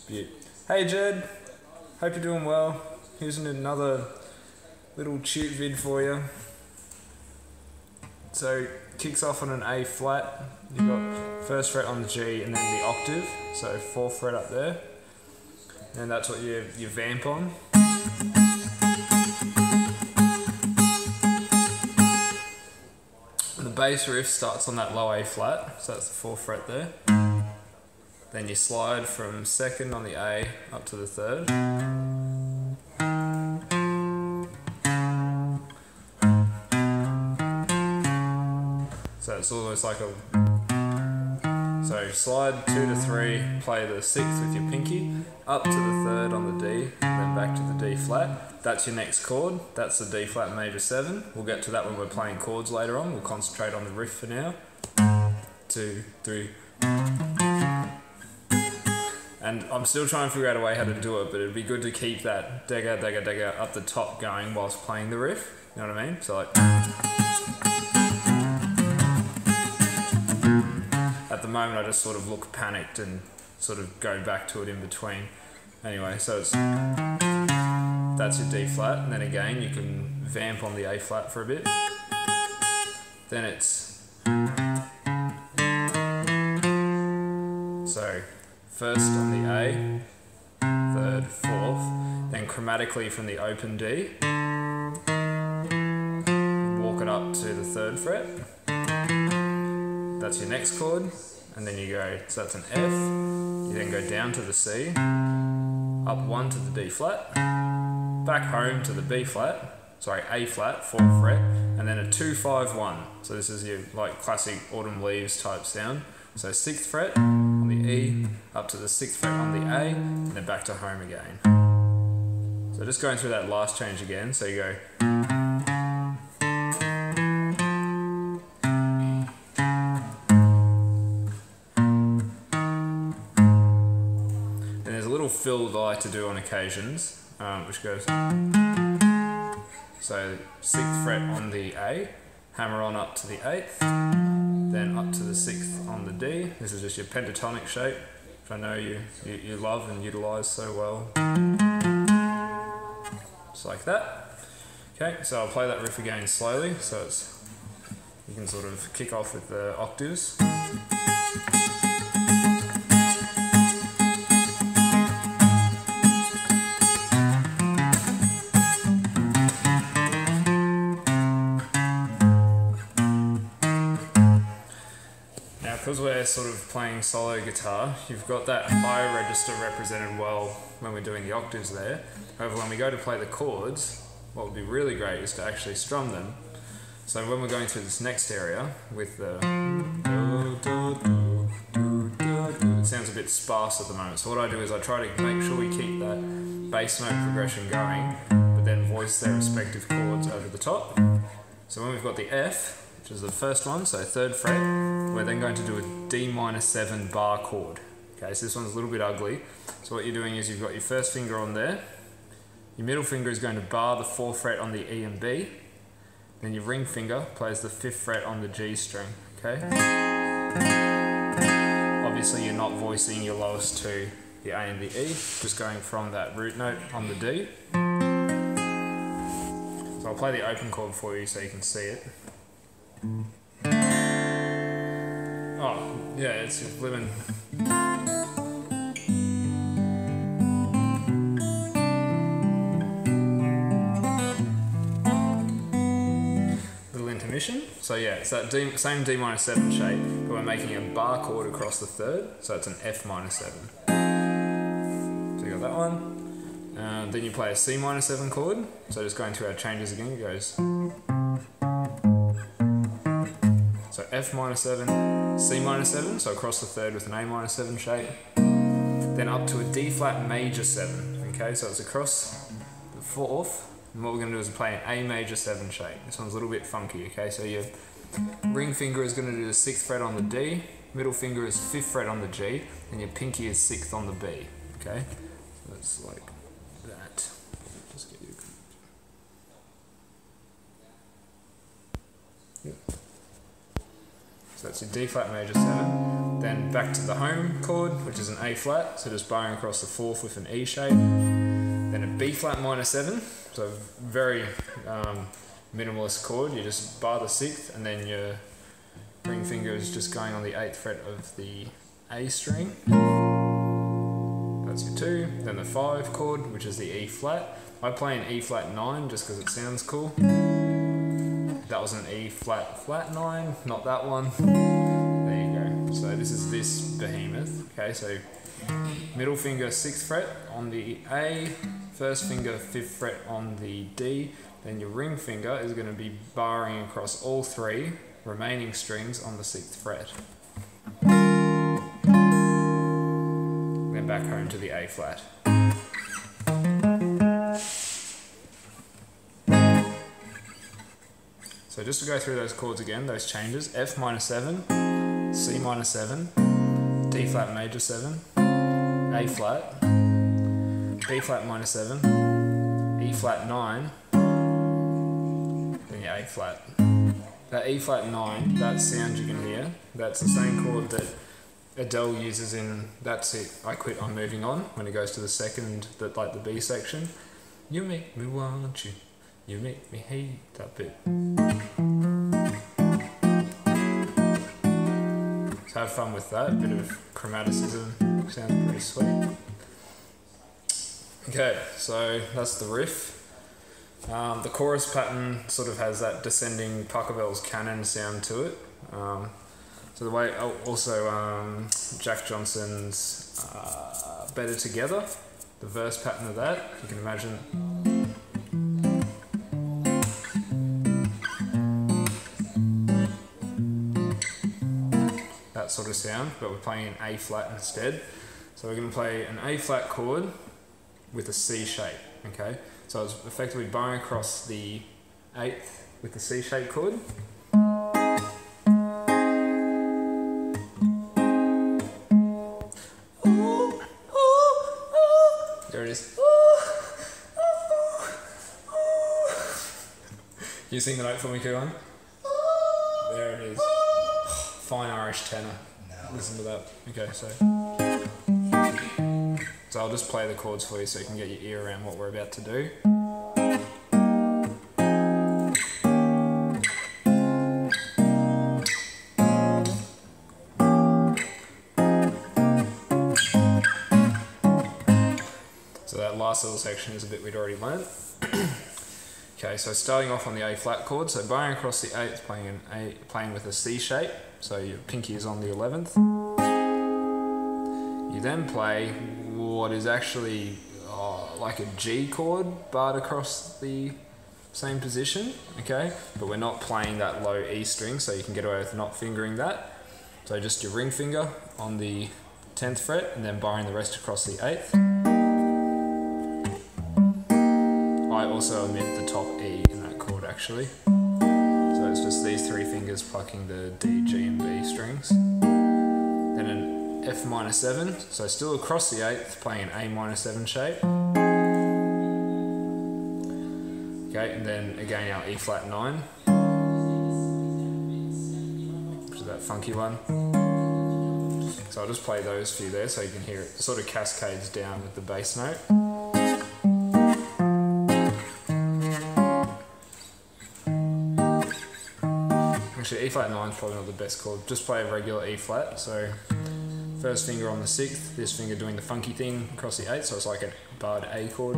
Beaut. Hey Jed, hope you're doing well. Here's another little tute vid for you. So kicks off on an A flat. You've got first fret on the G and then the octave. So fourth fret up there, and that's what you vamp on. And the bass riff starts on that low A flat, so that's the fourth fret there. Then you slide from second on the A up to the third. So it's almost like a... So slide 2 to 3, play the 6th with your pinky, up to the third on the D, and then back to the D flat. That's your next chord. That's the D flat major 7. We'll get to that when we're playing chords later on. We'll concentrate on the riff for now. 2, 3... And I'm still trying to figure out a way how to do it, but it'd be good to keep that dagger, dagger, dagger up the top going whilst playing the riff. You know what I mean? So like... At the moment I just sort of look panicked and sort of go back to it in between. Anyway, so it's... That's your D flat, and then again you can vamp on the A flat for a bit. Then it's... So... First on the A, third, fourth, then chromatically from the open D, walk it up to the third fret. That's your next chord, and then you go, so that's an F, you then go down to the C, up 1 to the D flat, back home to the B flat, sorry, A flat, 4th fret, and then a 2, 5, 1. So this is your like classic autumn leaves type sound. So 6th fret on the E, up to the 6th fret on the A, and then back to home again. So just going through that last change again, so you go... And there's a little fill that I like to do on occasions, which goes... So 6th fret on the A, hammer on up to the 8th, then up to the 6th on the D. This is just your pentatonic shape, which I know you love and utilise so well. Just like that. Okay, so I'll play that riff again slowly, so it's, you can sort of kick off with the octaves. Because we're sort of playing solo guitar, you've got that higher register represented well when we're doing the octaves there. However, when we go to play the chords, what would be really great is to actually strum them. So when we're going through this next area with the... It sounds a bit sparse at the moment. So what I do is I try to make sure we keep that bass note progression going, but then voice their respective chords over the top. So when we've got the F, which is the first one, so 3rd fret, we're then going to do a D minor 7 bar chord. Okay, so this one's a little bit ugly. So what you're doing is you've got your first finger on there, your middle finger is going to bar the 4th fret on the E and B, then your ring finger plays the 5th fret on the G string, okay? Obviously you're not voicing your lowest two, the A and the E, just going from that root note on the D. So I'll play the open chord for you so you can see it. Oh, yeah, it's just living. Little intermission. So yeah, it's that same D minor 7 shape, but we're making a bar chord across the 3rd, so it's an F minor 7. So you got that one. Then you play a C minor 7 chord, so just going through our changes again, it goes... So F minor 7, C minor 7, so across the 3rd with an A minor 7 shape. Then up to a D flat major 7, okay, so it's across the 4th, and what we're going to do is play an A major 7 shape. This one's a little bit funky, okay, so your ring finger is going to do the 6th fret on the D, middle finger is 5th fret on the G, and your pinky is 6th on the B, okay, so it's like that. Just get you... Yep. So that's your D flat major 7. Then back to the home chord, which is an A flat, so just barring across the 4th with an E shape. Then a B flat minor 7, so very minimalist chord. You just bar the 6th, and then your ring finger is just going on the 8th fret of the A string. That's your 2. Then the 5 chord, which is the E flat. I play an E flat 9 just because it sounds cool. That was an E flat flat 9, not that one. There you go. So this is this behemoth. Okay, so middle finger 6th fret on the A, first finger 5th fret on the D, then your ring finger is going to be barring across all 3 remaining strings on the 6th fret. Then back home to the A flat. So just to go through those chords again, those changes: F minor 7, C minor 7, D flat major 7, A flat, B flat minor 7, E flat 9, then your A flat. That E flat 9, that sound you can hear, that's the same chord that Adele uses in That's It, I Quit, I'm Moving On, when it goes to the second, like the B section. You make me want you, you make me hate that bit. So have fun with that, a bit of chromaticism, sounds pretty sweet. Okay, so that's the riff. The chorus pattern sort of has that descending Pachelbel's canon sound to it. So the way, also Jack Johnson's Better Together, the verse pattern of that, you can imagine. That sort of sound, but we're playing an A flat instead. So we're going to play an A flat chord with a C shape, okay? So it's effectively barring across the 8th with the C shape chord. There it is. Can you sing the note for me, Kuan? There it is. Fine Irish tenor. No. Listen to that. Okay, so I'll just play the chords for you so you can get your ear around what we're about to do. So that last little section is a bit we'd already learnt. Okay, so starting off on the A flat chord, so barring across the 8th, playing with a C shape, so your pinky is on the 11th. You then play what is actually like a G chord barred across the same position, okay? But we're not playing that low E string, so you can get away with not fingering that. So just your ring finger on the 10th fret and then barring the rest across the 8th. I also omit the top E in that chord actually. So it's just these 3 fingers plucking the D, G and B strings. Then an F minor 7, so still across the 8th, playing an A minor 7 shape. Okay, and then again our E flat 9, which is that funky one. So I'll just play those for you there so you can hear it. It sort of cascades down with the bass note. Actually, E flat 9 is probably not the best chord. Just play a regular E flat. So first finger on the 6th, this finger doing the funky thing across the 8th, so it's like a barred A chord.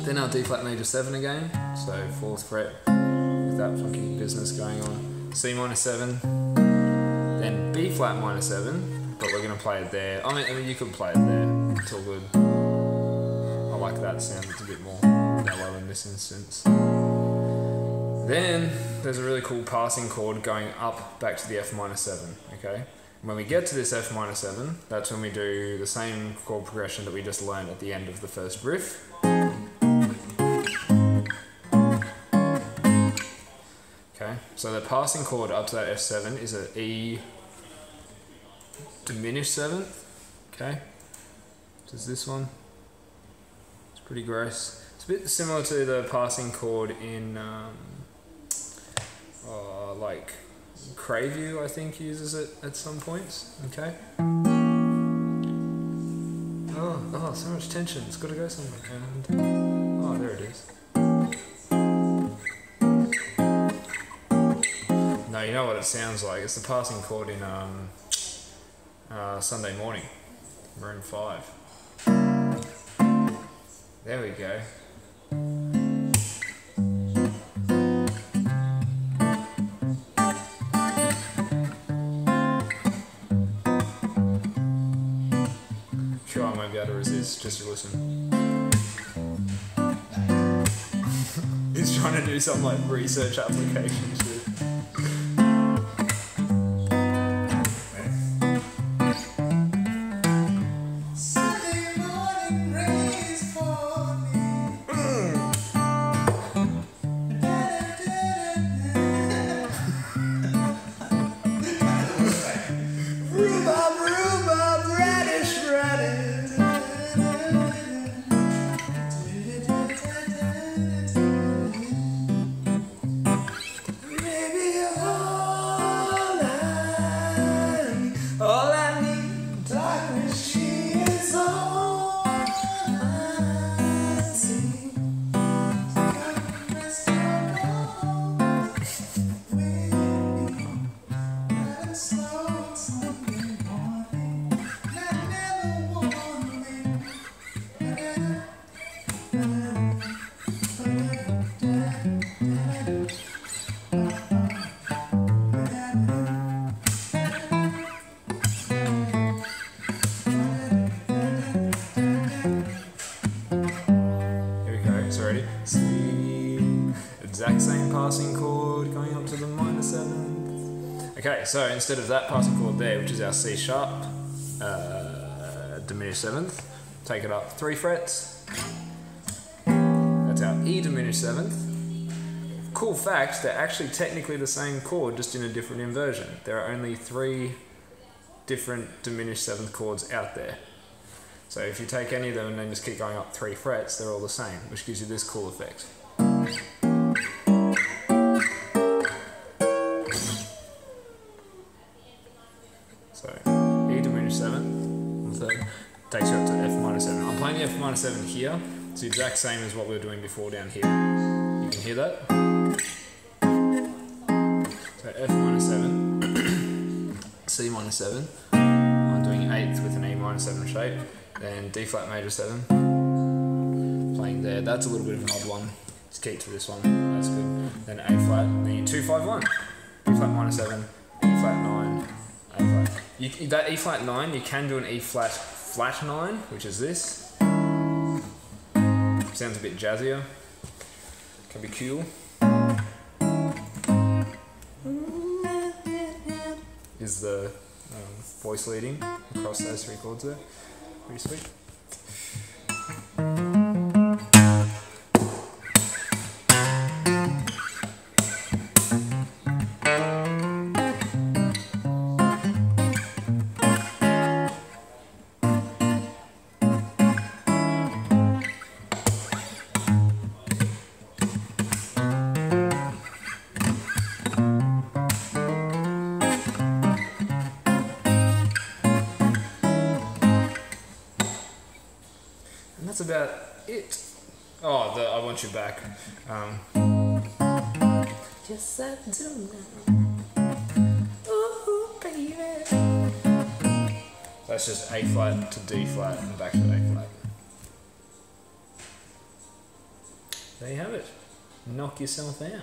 Then our D flat major 7 again, so 4th fret with that funky business going on. C minor 7, then B flat minor 7, but we're going to play it there. I mean, you could play it there, it's all good. I like that sound, it's a bit more mellow in this instance. Then there's a really cool passing chord going up back to the F minor 7, okay? When we get to this F minor 7, that's when we do the same chord progression that we just learned at the end of the first riff. Okay, so the passing chord up to that F7 is an E diminished 7th, okay? So it's this one. It's pretty gross. It's a bit similar to the passing chord in like Crayview, I think, uses it at some points. Okay. Oh, so much tension. It's got to go somewhere. And oh, there it is. No, you know what it sounds like? It's the passing chord in Sunday Morning, Maroon 5. There we go. Sure, I won't be able to resist, just to listen. He's trying to do some like research application shit. Exact same passing chord going up to the minor 7th. Okay, so instead of that passing chord there, which is our C sharp diminished 7th, take it up 3 frets. That's our E diminished 7th. Cool fact, they're actually technically the same chord, just in a different inversion. There are only 3 different diminished 7th chords out there. So if you take any of them and then just keep going up 3 frets, they're all the same, which gives you this cool effect. So E diminished 7 on the 3rd takes you up to F minor 7. I'm playing the F minor 7 here. It's the exact same as what we were doing before down here. You can hear that. So F minor 7, C minor 7. I'm doing 8th with an E minor 7 shape. Then D flat major 7. Playing there. That's a little bit of an odd one. Let's keep to this one. That's good. Then A flat. Then 2 5 1. B flat minor 7. E flat 9. A flat. That E flat 9, you can do an E flat flat 9, which is this. Sounds a bit jazzier. Can be cool. Is the voice leading across those 3 chords there. Pretty sweet. That's about it. Oh, I want you back. Yes, I do now. Ooh, baby. That's just A flat to D flat and back to A flat. There you have it. Knock yourself out.